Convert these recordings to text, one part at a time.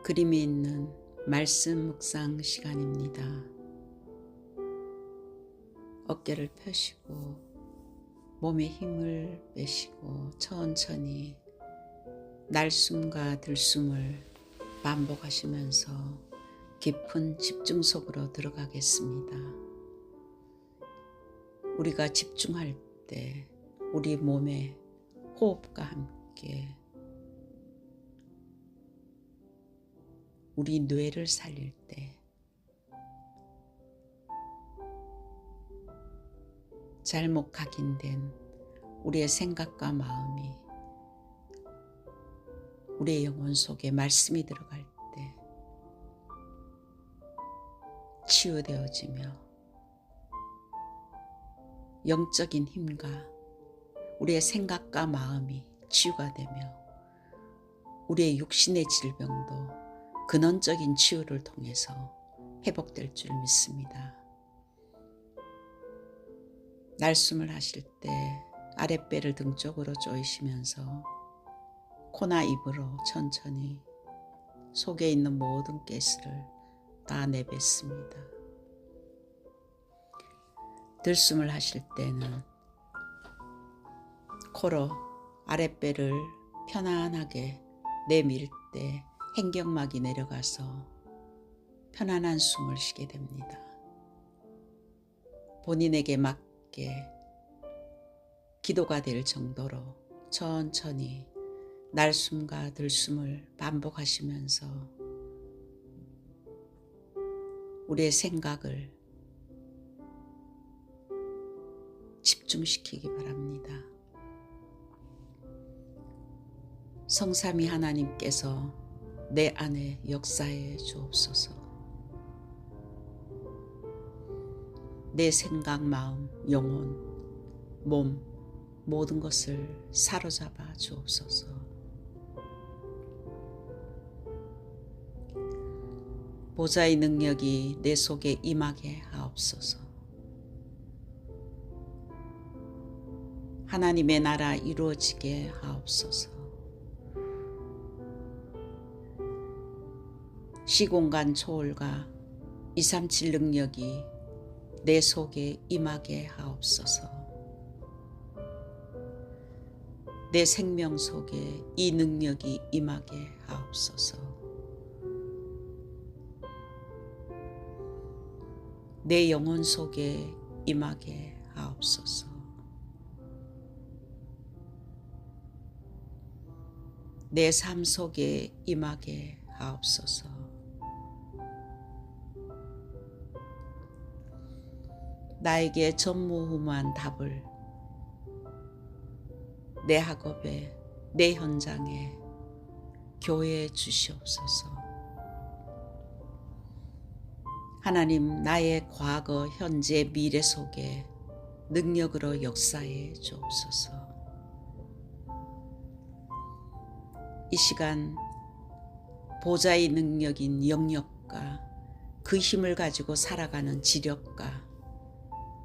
그림이 있는 말씀 묵상 시간입니다. 어깨를 펴시고 몸에 힘을 빼시고 천천히 날숨과 들숨을 반복하시면서 깊은 집중 속으로 들어가겠습니다. 우리가 집중할 때 우리 몸의 호흡과 함께 우리 뇌를 살릴 때 잘못 각인된 우리의 생각과 마음이 우리의 영혼 속에 말씀이 들어갈 때 치유되어지며 영적인 힘과 우리의 생각과 마음이 치유가 되며 우리의 육신의 질병도 근원적인 치유를 통해서 회복될 줄 믿습니다. 날숨을 하실 때 아랫배를 등 쪽으로 조이시면서 코나 입으로 천천히 속에 있는 모든 가스를 다 내뱉습니다. 들숨을 하실 때는 코로 아랫배를 편안하게 내밀 때 행경막이 내려가서 편안한 숨을 쉬게 됩니다. 본인에게 맞게 기도가 될 정도로 천천히 날숨과 들숨을 반복하시면서 우리의 생각을 집중시키기 바랍니다. 성삼위 하나님께서 내 안에 역사해 주옵소서. 내 생각, 마음, 영혼, 몸 모든 것을 사로잡아 주옵소서. 보좌의 능력이 내 속에 임하게 하옵소서. 하나님의 나라 이루어지게 하옵소서. 시공간 초월과 237 능력이 내 속에 임하게 하옵소서. 내 생명 속에 이 능력이 임하게 하옵소서. 내 영혼 속에 임하게 하옵소서. 내 삶 속에 임하게 하옵소서. 나에게 전무후무한 답을 내 학업에, 내 현장에 교회해 주시옵소서. 하나님, 나의 과거, 현재, 미래 속에 능력으로 역사해 주옵소서. 이 시간 보좌의 능력인 영역과 그 힘을 가지고 살아가는 지력과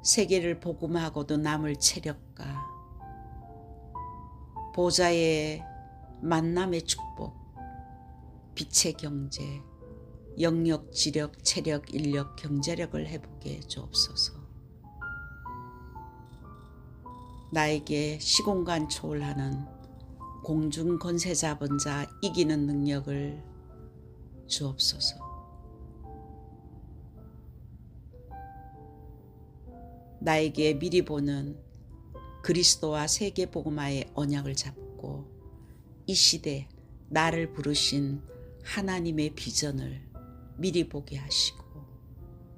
세계를 복음하고도 남을 체력과 보좌의 만남의 축복, 빛의 경제, 영역, 지력, 체력, 인력, 경제력을 회복해 주옵소서. 나에게 시공간 초월하는 공중 권세 잡은 자 이기는 능력을 주옵소서. 나에게 미리 보는 그리스도와 세계 복음화의 언약을 잡고 이 시대 나를 부르신 하나님의 비전을 미리 보게 하시고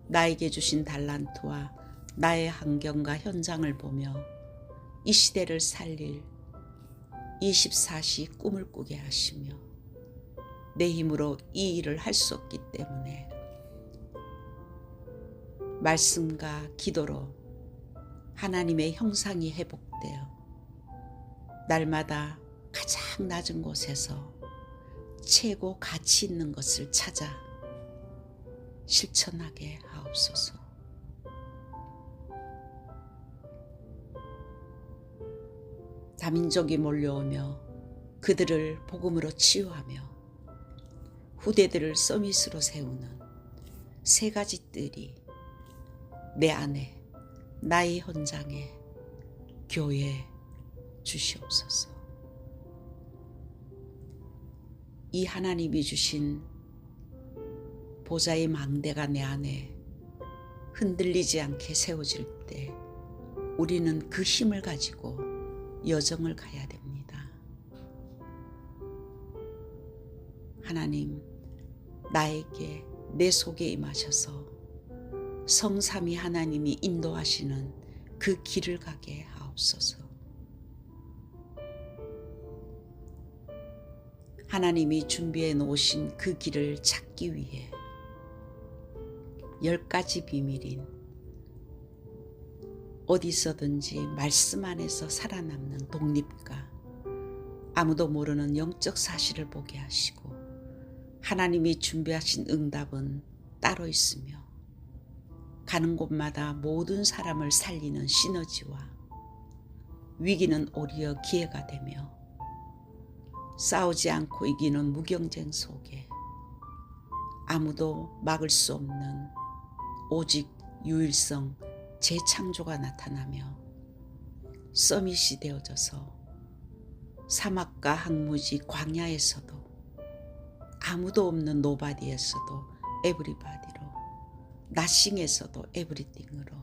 나에게 주신 달란트와 나의 환경과 현장을 보며 이 시대를 살릴 24시 꿈을 꾸게 하시며 내 힘으로 이 일을 할 수 없기 때문에 말씀과 기도로 하나님의 형상이 회복되어 날마다 가장 낮은 곳에서 최고 가치 있는 것을 찾아 실천하게 하옵소서. 다민족이 몰려오며 그들을 복음으로 치유하며 후대들을 서밋으로 세우는 세 가지 뜰이 내 안에, 나의 현장에, 교회에 주시옵소서. 이 하나님이 주신 보좌의 망대가 내 안에 흔들리지 않게 세워질 때 우리는 그 힘을 가지고 여정을 가야 됩니다. 하나님, 나에게 내 속에 임하셔서 성삼위 하나님이 인도하시는 그 길을 가게 하옵소서. 하나님이 준비해 놓으신 그 길을 찾기 위해 10가지 비밀인 어디서든지 말씀 안에서 살아남는 독립과 아무도 모르는 영적 사실을 보게 하시고 하나님이 준비하신 응답은 따로 있으며 가는 곳마다 모든 사람을 살리는 시너지와 위기는 오히려 기회가 되며 싸우지 않고 이기는 무경쟁 속에 아무도 막을 수 없는 오직 유일성 재창조가 나타나며 서밋이 되어져서 사막과 항무지 광야에서도 아무도 없는 노바디에서도 에브리바디로, 나싱에서도 에브리띵으로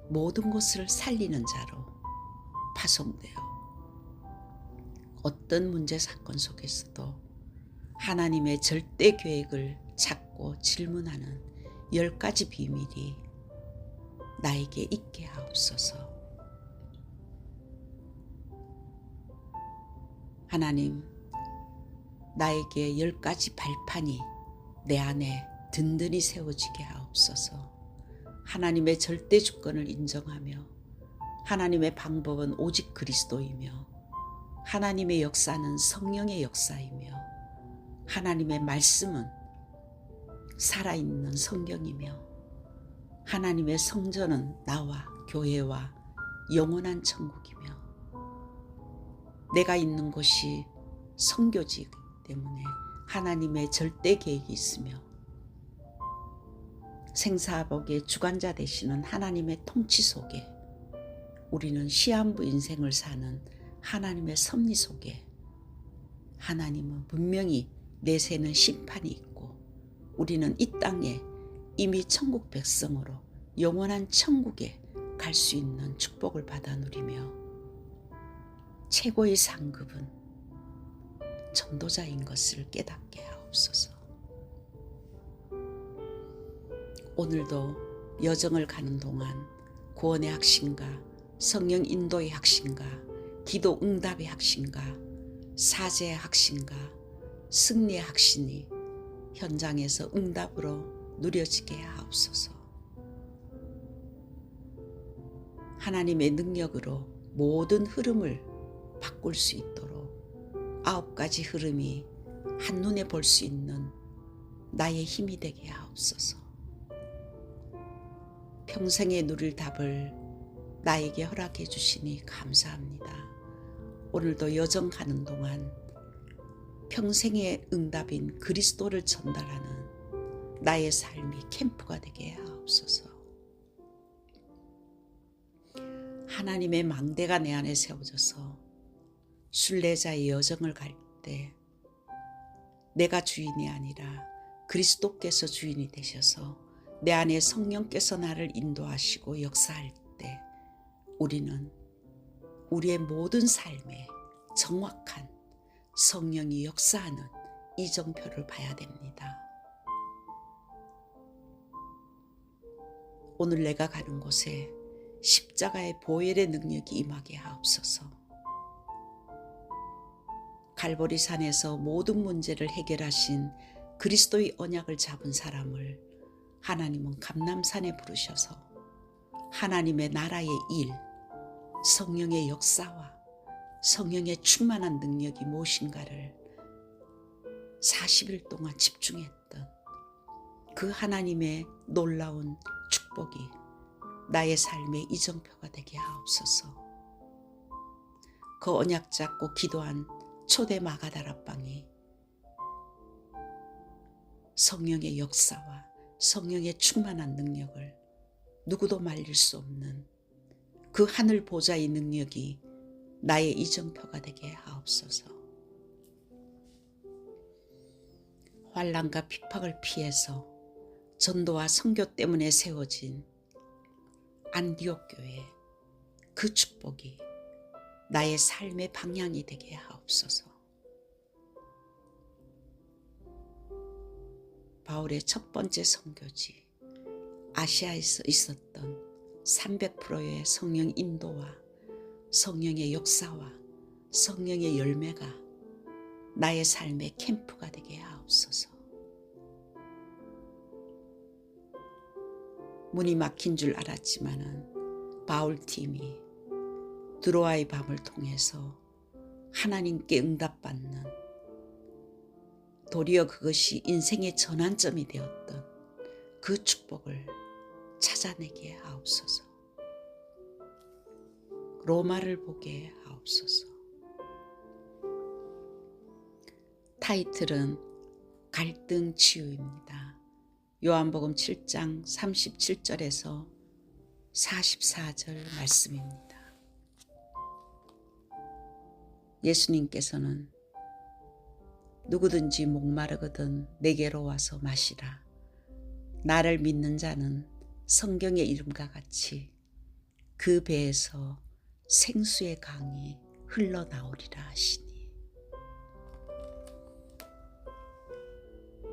모든 것을 살리는 자로 파송되어 어떤 문제 사건 속에서도 하나님의 절대 계획을 찾고 질문하는 10가지 비밀이 나에게 있게 하옵소서. 하나님, 나에게 10가지 발판이 내 안에 든든히 세워지게 하옵소서. 하나님의 절대 주권을 인정하며 하나님의 방법은 오직 그리스도이며 하나님의 역사는 성령의 역사이며 하나님의 말씀은 살아있는 성경이며 하나님의 성전은 나와 교회와 영원한 천국이며 내가 있는 곳이 선교지이기 때문에 하나님의 절대 계획이 있으며 생사복의 주관자 되시는 하나님의 통치 속에 우리는 시한부 인생을 사는 하나님의 섭리 속에 하나님은 분명히 내세는 심판이 있고 우리는 이 땅에 이미 천국 백성으로 영원한 천국에 갈 수 있는 축복을 받아 누리며 최고의 상급은 전도자인 것을 깨닫게 하옵소서. 오늘도 여정을 가는 동안 구원의 확신과 성령 인도의 확신과 기도 응답의 확신과 사제의 확신과 승리의 확신이 현장에서 응답으로 누려지게 하옵소서. 하나님의 능력으로 모든 흐름을 바꿀 수 있도록 9가지 흐름이 한눈에 볼 수 있는 나의 힘이 되게 하옵소서. 평생에 누릴 답을 나에게 허락해 주시니 감사합니다. 오늘도 여정 가는 동안 평생의 응답인 그리스도를 전달하는 나의 삶이 캠프가 되게 하옵소서. 하나님의 망대가 내 안에 세워져서 순례자의 여정을 갈 때 내가 주인이 아니라 그리스도께서 주인이 되셔서 내 안에 성령께서 나를 인도하시고 역사할 때 우리는 우리의 모든 삶에 정확한 성령이 역사하는 이정표를 봐야 됩니다. 오늘 내가 가는 곳에 십자가의 보혈의 능력이 임하게 하옵소서. 갈보리 산에서 모든 문제를 해결하신 그리스도의 언약을 잡은 사람을 하나님은 감람산에 부르셔서 하나님의 나라의 일, 성령의 역사와 성령의 충만한 능력이 무엇인가를 40일 동안 집중했던 그 하나님의 놀라운 축복이 나의 삶의 이정표가 되게 하옵소서. 그 언약 잡고 기도한 초대 마가다락방이 성령의 역사와 성령의 충만한 능력을 누구도 말릴 수 없는 그 하늘 보좌의 능력이 나의 이정표가 되게 하옵소서. 환난과 핍박을 피해서 전도와 선교 때문에 세워진 안디옥 교회, 그 축복이 나의 삶의 방향이 되게 하옵소서. 바울의 첫 번째 선교지 아시아에서 있었던 300%의 성령 인도와 성령의 역사와 성령의 열매가 나의 삶의 캠프가 되게 하옵소서. 문이 막힌 줄 알았지만은 바울팀이 드로아의 밤을 통해서 하나님께 응답받는, 도리어 그것이 인생의 전환점이 되었던 그 축복을 찾아내게 하옵소서. 로마를 보게 하옵소서. 타이틀은 갈등 치유입니다. 요한복음 7장 37절에서 44절 말씀입니다. 예수님께서는 누구든지 목마르거든 내게로 와서 마시라. 나를 믿는 자는 성경의 이름과 같이 그 배에서 생수의 강이 흘러나오리라 하시니,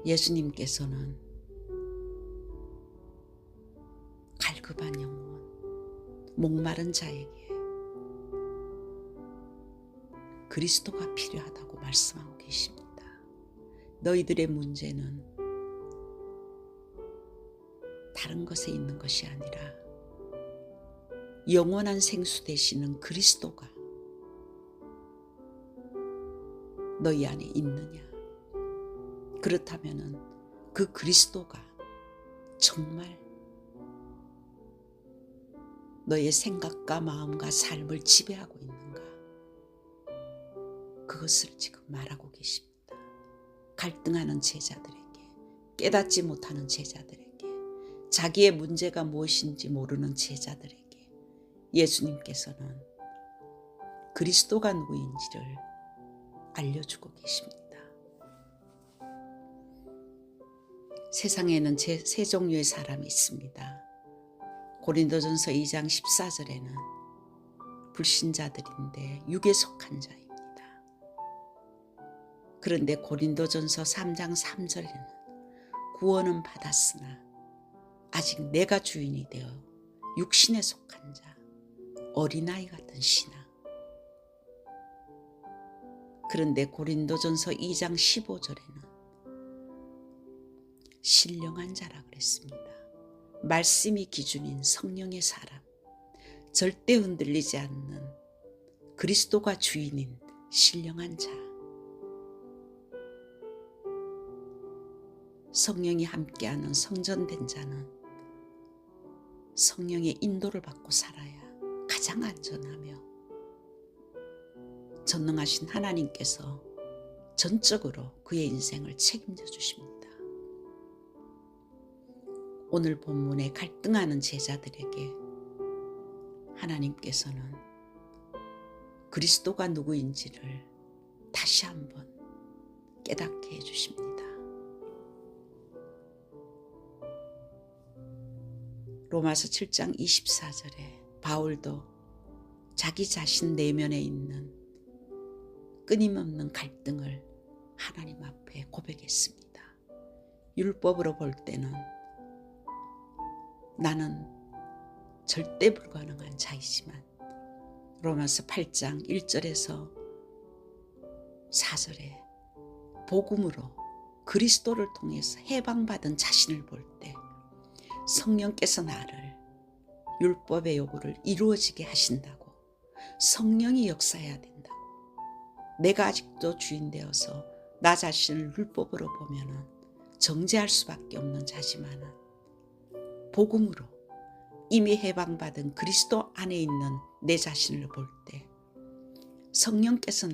예수님께서는 갈급한 영혼, 목마른 자에게 그리스도가 필요하다고 말씀하고 계십니다. 너희들의 문제는 다른 것에 있는 것이 아니라 영원한 생수 되시는 그리스도가 너희 안에 있느냐? 그렇다면은 그 그리스도가 정말 너의 생각과 마음과 삶을 지배하고 있는가? 그것을 지금 말하고 계십니다. 갈등하는 제자들에게, 깨닫지 못하는 제자들에게, 자기의 문제가 무엇인지 모르는 제자들에게 예수님께서는 그리스도가 누구인지를 알려주고 계십니다. 세상에는 세 종류의 사람이 있습니다. 고린도전서 2장 14절에는 불신자들인데 육에 속한 자입니다. 그런데 고린도전서 3장 3절에는 구원은 받았으나 아직 내가 주인이 되어 육신에 속한 자, 어린아이 같은 신앙. 그런데 고린도전서 2장 15절에는 신령한 자라 그랬습니다. 말씀이 기준인 성령의 사람, 절대 흔들리지 않는 그리스도가 주인인 신령한 자. 성령이 함께하는 성전된 자는 성령의 인도를 받고 살아야 가장 안전하며 전능하신 하나님께서 전적으로 그의 인생을 책임져 주십니다. 오늘 본문에 갈등하는 제자들에게 하나님께서는 그리스도가 누구인지를 다시 한번 깨닫게 해주십니다. 로마서 7장 24절에 바울도 자기 자신 내면에 있는 끊임없는 갈등을 하나님 앞에 고백했습니다. 율법으로 볼 때는 나는 절대 불가능한 자이지만 로마서 8장 1절에서 4절에 복음으로 그리스도를 통해서 해방받은 자신을 볼 때 성령께서 나를 율법의 요구를 이루어지게 하신다고, 성령이 역사해야 된다고, 내가 아직도 주인 되어서 나 자신을 율법으로 보면은 정죄할 수밖에 없는 자지만은 복음으로 이미 해방받은 그리스도 안에 있는 내 자신을 볼 때 성령께서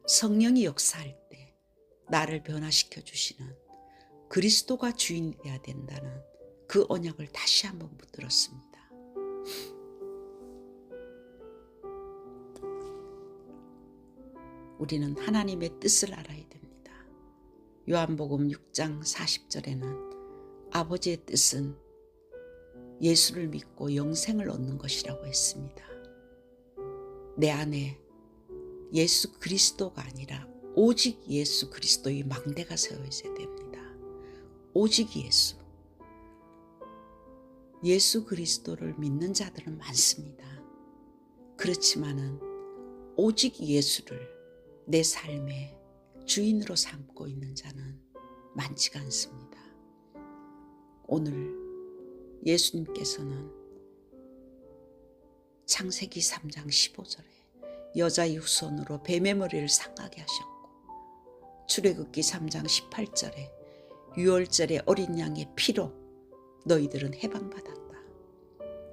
성령이 역사할 때 나를 변화시켜 주시는 그리스도가 주인이 되어야 된다는 그 언약을 다시 한번 붙들었습니다. 우리는 하나님의 뜻을 알아야 됩니다. 요한복음 6장 40절에는 아버지의 뜻은 예수를 믿고 영생을 얻는 것이라고 했습니다. 내 안에 예수 그리스도가 아니라 오직 예수 그리스도의 망대가 세워져야 됩니다. 오직 예수 그리스도를 믿는 자들은 많습니다. 그렇지만은 오직 예수를 내 삶의 주인으로 삼고 있는 자는 많지가 않습니다. 오늘 예수님께서는 창세기 3장 15절에 여자의 후손으로 뱀의 머리를 상하게 하셨고, 출애굽기 3장 18절에 유월절의 어린 양의 피로 너희들은 해방받았다.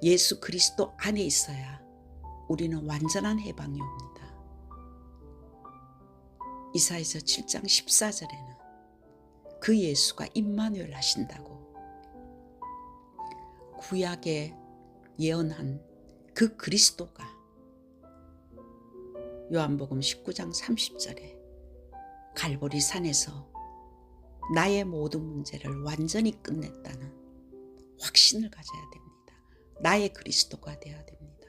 예수 그리스도 안에 있어야 우리는 완전한 해방이 옵니다. 이사야서 7장 14절에는 그 예수가 임마누엘 하신다고 구약에 예언한 그 그리스도가 요한복음 19장 30절에 갈보리 산에서 나의 모든 문제를 완전히 끝냈다는 확신을 가져야 됩니다. 나의 그리스도가 되어야 됩니다.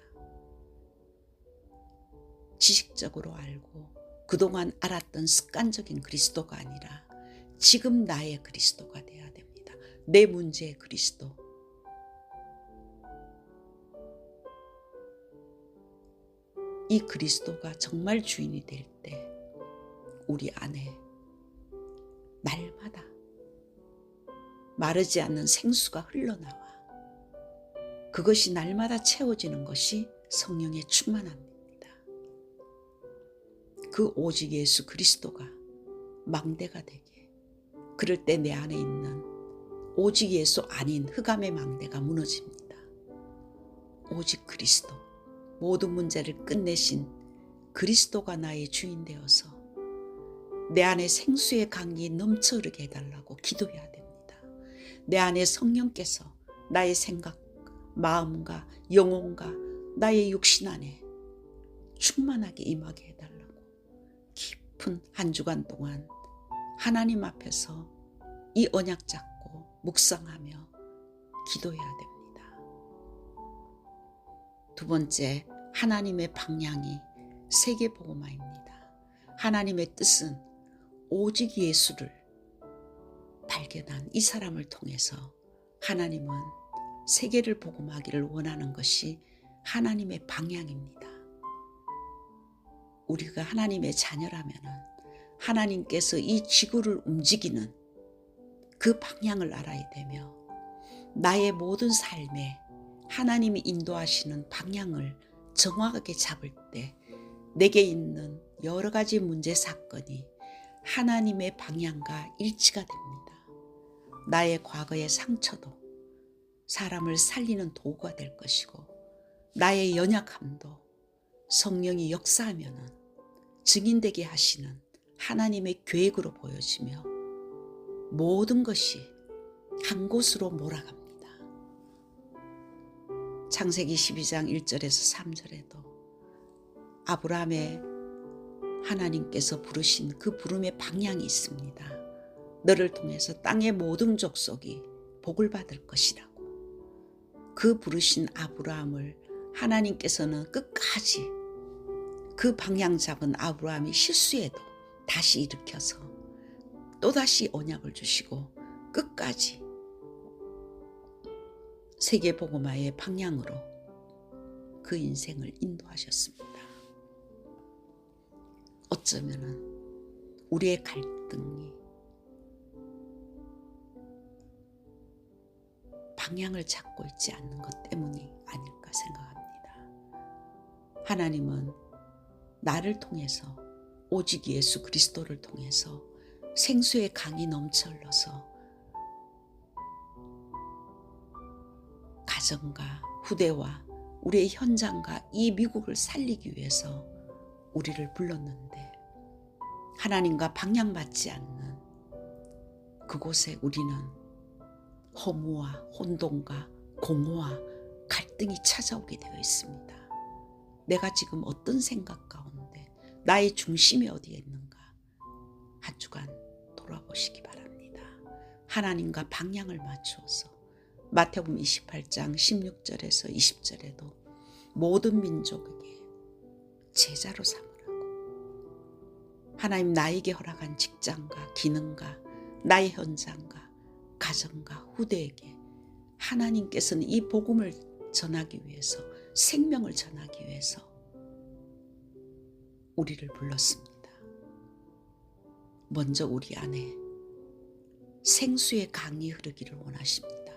지식적으로 알고 그동안 알았던 습관적인 그리스도가 아니라 지금 나의 그리스도가 되어야 됩니다. 내 문제의 그리스도. 이 그리스도가 정말 주인이 될 때 우리 안에 날마다 마르지 않는 생수가 흘러나와 그것이 날마다 채워지는 것이 성령의 충만함입니다. 그 오직 예수 그리스도가 망대가 되게, 그럴 때 내 안에 있는 오직 예수 아닌 흑암의 망대가 무너집니다. 오직 그리스도, 모든 문제를 끝내신 그리스도가 나의 주인 되어서 내 안에 생수의 강이 넘쳐 흐르게 해달라고 기도해야 됩니다. 내 안에 성령께서 나의 생각, 마음과 영혼과 나의 육신 안에 충만하게 임하게 해달라고 깊은 한 주간 동안 하나님 앞에서 이 언약 잡고 묵상하며 기도해야 됩니다. 두 번째, 하나님의 방향이 세계복음화입니다. 하나님의 뜻은 오직 예수를 발견한 이 사람을 통해서 하나님은 세계를 복음하기를 원하는 것이 하나님의 방향입니다. 우리가 하나님의 자녀라면 하나님께서 이 지구를 움직이는 그 방향을 알아야 되며, 나의 모든 삶에 하나님이 인도하시는 방향을 정확하게 잡을 때 내게 있는 여러 가지 문제 사건이 하나님의 방향과 일치가 됩니다. 나의 과거의 상처도 사람을 살리는 도구가 될 것이고, 나의 연약함도 성령이 역사하면 증인되게 하시는 하나님의 계획으로 보여지며 모든 것이 한 곳으로 몰아갑니다. 창세기 12장 1절에서 3절에도 아브라함의 하나님께서 부르신 그 부름의 방향이 있습니다. 너를 통해서 땅의 모든 족속이 복을 받을 것이라고. 그 부르신 아브라함을 하나님께서는 끝까지 그 방향 잡은 아브라함이 실수해도 다시 일으켜서 또다시 언약을 주시고 끝까지 세계복음화의 방향으로 그 인생을 인도하셨습니다. 어쩌면은 우리의 갈등이 방향을 잡고 있지 않는 것 때문이 아닐까 생각합니다. 하나님은 나를 통해서, 오직 예수 그리스도를 통해서 생수의 강이 넘쳐 흘러서 가정과 후대와 우리의 현장과 이 미국을 살리기 위해서 우리를 불렀는데 하나님과 방향맞지 않는 그곳에 우리는 허무와 혼돈과 공허와 갈등이 찾아오게 되어 있습니다. 내가 지금 어떤 생각 가운데 나의 중심이 어디에 있는가 한 주간 돌아보시기 바랍니다. 하나님과 방향을 맞추어서 마태복음 28장 16절에서 20절에도 모든 민족에게 제자로 삼으라고, 하나님 나에게 허락한 직장과 기능과 나의 현장과 가정과 후대에게 하나님께서는 이 복음을 전하기 위해서, 생명을 전하기 위해서 우리를 불렀습니다. 먼저 우리 안에 생수의 강이 흐르기를 원하십니다.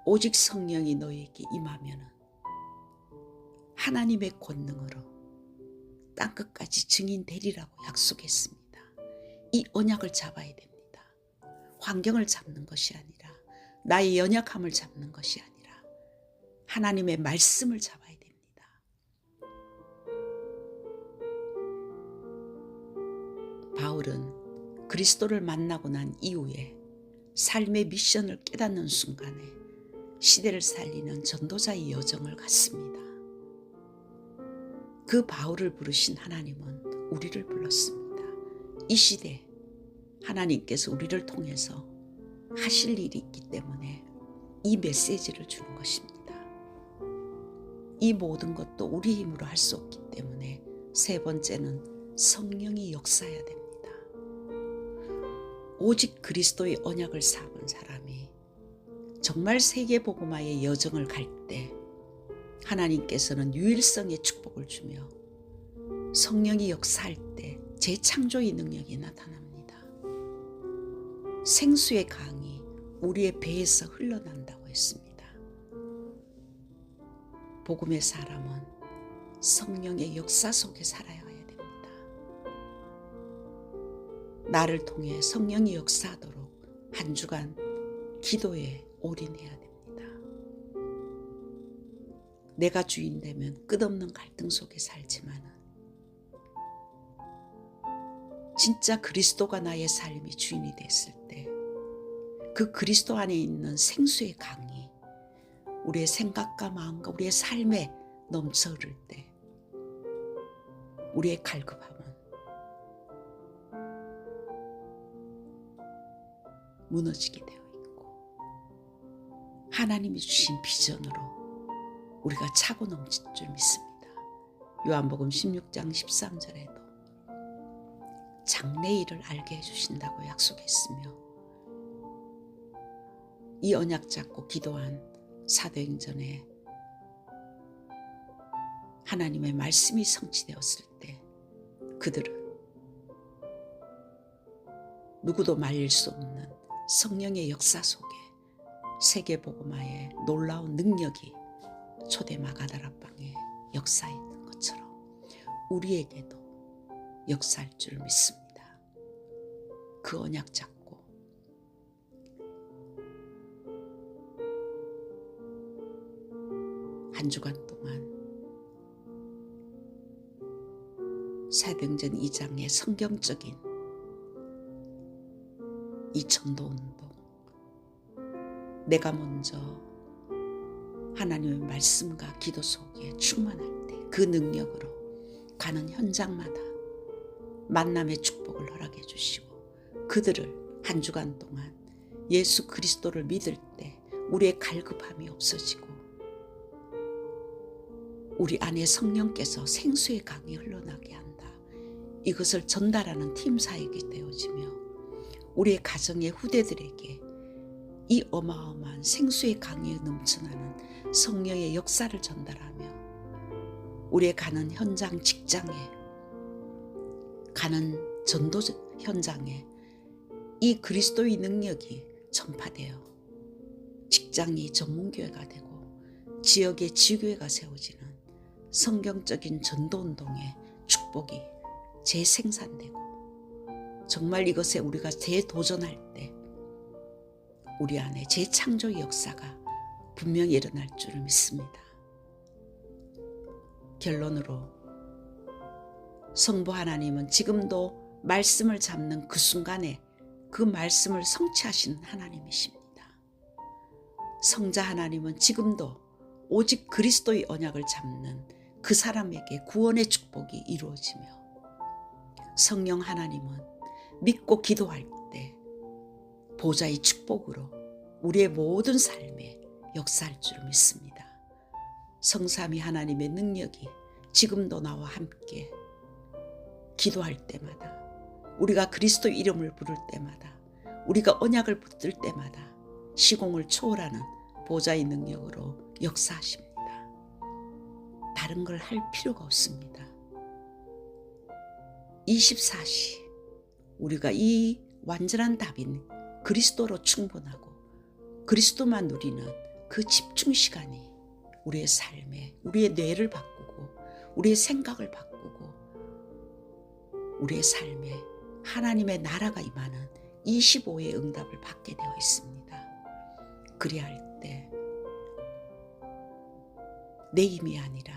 오직 성령이 너에게 임하면 하나님의 권능으로 땅끝까지 증인 되리라고 약속했습니다. 이 언약을 잡아야 됩니다. 환경을 잡는 것이 아니라, 나의 연약함을 잡는 것이 아니라 하나님의 말씀을 잡아야 됩니다. 바울은 그리스도를 만나고 난 이후에 삶의 미션을 깨닫는 순간에 시대를 살리는 전도자의 여정을 갔습니다. 그 바울을 부르신 하나님은 우리를 불렀습니다. 이 시대 하나님께서 우리를 통해서 하실 일이 있기 때문에 이 메시지를 주는 것입니다. 이 모든 것도 우리 힘으로 할 수 없기 때문에 세 번째는 성령이 역사해야 됩니다. 오직 그리스도의 언약을 삼은 사람이 정말 세계복음화의 여정을 갈 때 하나님께서는 유일성의 축복을 주며 성령이 역사할 때 재창조의 능력이 나타납니다. 생수의 강이 우리의 배에서 흘러난다고 했습니다. 복음의 사람은 성령의 역사 속에 살아야 됩니다. 나를 통해 성령이 역사하도록 한 주간 기도에 올인해야 됩니다. 내가 주인 되면 끝없는 갈등 속에 살지만 진짜 그리스도가 나의 삶이 주인이 됐을 때 그 그리스도 안에 있는 생수의 강이 우리의 생각과 마음과 우리의 삶에 넘쳐 흐를 때 우리의 갈급함은 무너지게 되어 있고 하나님이 주신 비전으로 우리가 차고 넘칠 줄 믿습니다. 요한복음 16장 13절에도 장래일을 알게 해주신다고 약속했으며 이 언약 잡고 기도한 사도행전에 하나님의 말씀이 성취되었을 때 그들은 누구도 말릴 수 없는 성령의 역사 속에 세계복음화의 놀라운 능력이 초대 마가다락방에 역사했던 것처럼 우리에게도 역사할 줄 믿습니다. 그 언약 잡고 한 주간 동안 사도행전 2장의 성경적인 이 전도운동, 내가 먼저 하나님의 말씀과 기도 속에 충만할 때 그 능력으로 가는 현장마다 만남의 축복을 허락해 주시고 그들을 한 주간 동안 예수 그리스도를 믿을 때 우리의 갈급함이 없어지고 우리 안에 성령께서 생수의 강이 흘러나게 한다. 이것을 전달하는 팀 사역이 되어지며 우리의 가정의 후대들에게 이 어마어마한 생수의 강이 넘쳐나는 성령의 역사를 전달하며 우리의 가는 현장, 직장에 가는 전도 현장에 이 그리스도의 능력이 전파되어 직장이 전문교회가 되고 지역의 지교회가 세워지는 성경적인 전도운동의 축복이 재생산되고 정말 이것에 우리가 재도전할 때 우리 안에 재창조의 역사가 분명히 일어날 줄 믿습니다. 결론으로 성부 하나님은 지금도 말씀을 잡는 그 순간에 그 말씀을 성취하시는 하나님이십니다. 성자 하나님은 지금도 오직 그리스도의 언약을 잡는 그 사람에게 구원의 축복이 이루어지며, 성령 하나님은 믿고 기도할 때 보좌의 축복으로 우리의 모든 삶에 역사할 줄 믿습니다. 성삼위 하나님의 능력이 지금도 나와 함께 기도할 때마다, 우리가 그리스도 이름을 부를 때마다, 우리가 언약을 붙들 때마다 시공을 초월하는 보좌의 능력으로 역사하십니다. 다른 걸 할 필요가 없습니다. 24시 우리가 이 완전한 답인 그리스도로 충분하고 그리스도만 누리는 그 집중 시간이 우리의 삶에, 우리의 뇌를 바꾸고 우리의 생각을 바꾸고 우리의 삶에 하나님의 나라가 임하는 25의 응답을 받게 되어 있습니다. 그리할 때 내 힘이 아니라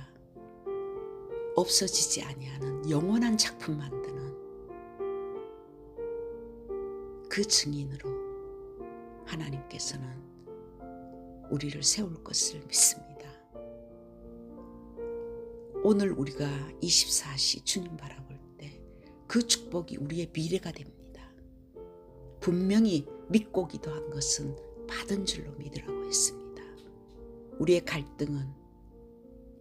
없어지지 아니하는 영원한 작품 만드는 그 증인으로 하나님께서는 우리를 세울 것을 믿습니다. 오늘 우리가 24시 주님 바라볼 때 그 축복이 우리의 미래가 됩니다. 분명히 믿고 기도한 것은 받은 줄로 믿으라고 했습니다. 우리의 갈등은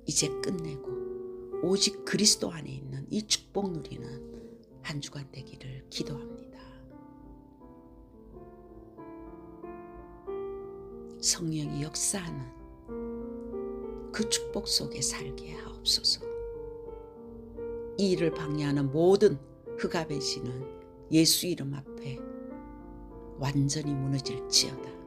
이제 끝내고 오직 그리스도 안에 있는 이 축복 누리는 한 주간 되기를 기도합니다. 성령이 역사하는 그 축복 속에 살게 하옵소서. 이 일을 방해하는 모든 흑암의 진은 예수 이름 앞에 완전히 무너질지어다.